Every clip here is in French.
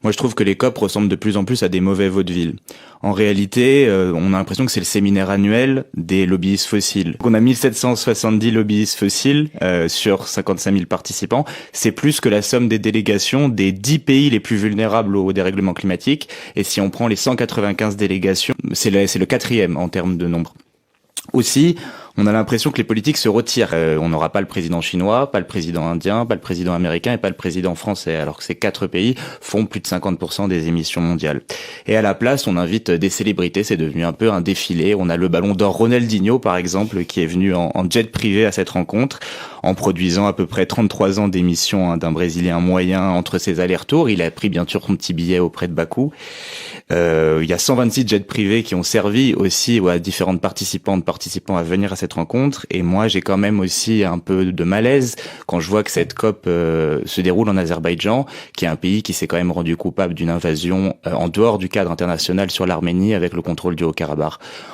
Moi, je trouve que les COP ressemblent de plus en plus à des mauvais vaudevilles. En réalité, on a l'impression que c'est le séminaire annuel des lobbyistes fossiles. On a 1770 lobbyistes fossiles sur 55 000 participants. C'est plus que la somme des délégations des 10 pays les plus vulnérables au dérèglement climatique. Et si on prend les 195 délégations, c'est le quatrième en termes de nombre. Aussi, on a l'impression que les politiques se retirent. On n'aura pas le président chinois, pas le président indien, pas le président américain et pas le président français, alors que ces 4 pays font plus de 50% des émissions mondiales. Et à la place, on invite des célébrités, c'est devenu un peu un défilé. On a le ballon d'or Ronaldinho, par exemple, qui est venu en jet privé à cette rencontre, en produisant à peu près 33 ans d'émissions d'un Brésilien moyen entre ses allers-retours. Il a pris bien sûr son petit billet auprès de Bakou. Il y a 126 jets privés qui ont servi aussi à différentes participants à venir à cette rencontre. Et moi, j'ai quand même aussi un peu de malaise quand je vois que cette COP se déroule en Azerbaïdjan, qui est un pays qui s'est quand même rendu coupable d'une invasion en dehors du cadre international sur l'Arménie avec le contrôle du Haut-Karabakh.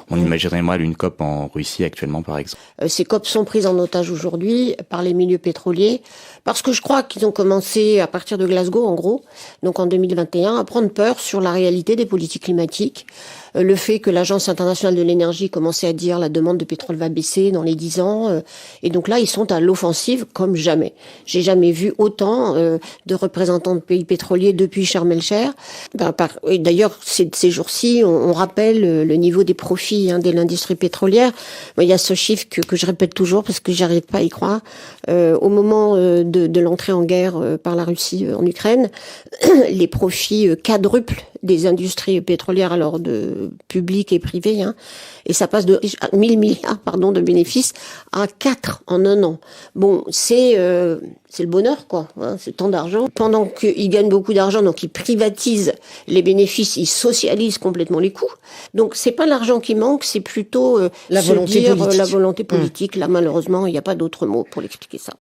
On imaginerait mal une COP en Russie actuellement, par exemple. Ces COP sont prises en otage aujourd'hui par les milieux pétroliers, parce que je crois qu'ils ont commencé à partir de Glasgow, en gros, donc en 2021, à prendre peur sur la réalité des politiques climatiques. Le fait que l'Agence internationale de l'énergie commençait à dire la demande de pétrole va baisser dans les 10 ans. Et donc là, ils sont à l'offensive comme jamais. J'ai jamais vu autant de représentants de pays pétroliers depuis Sharm el-Sheikh. Et d'ailleurs, ces jours-ci, on rappelle le niveau des profits de l'industrie pétrolière. Il y a ce chiffre que je répète toujours parce que j'arrive pas à y croire. Au moment de l'entrée en guerre par la Russie en Ukraine, les profits quadruplent des industries pétrolières, alors de publiques et privées, et ça passe de 1000 milliards de bénéfices à 4 en un an. Bon, c'est le bonheur, quoi. C'est tant d'argent. Pendant qu'ils gagnent beaucoup d'argent, donc ils privatisent les bénéfices, ils socialisent complètement les coûts. Donc c'est pas l'argent qui manque, c'est plutôt la volonté politique. La volonté politique. Là, malheureusement, il n'y a pas d'autre mot pour l'expliquer ça.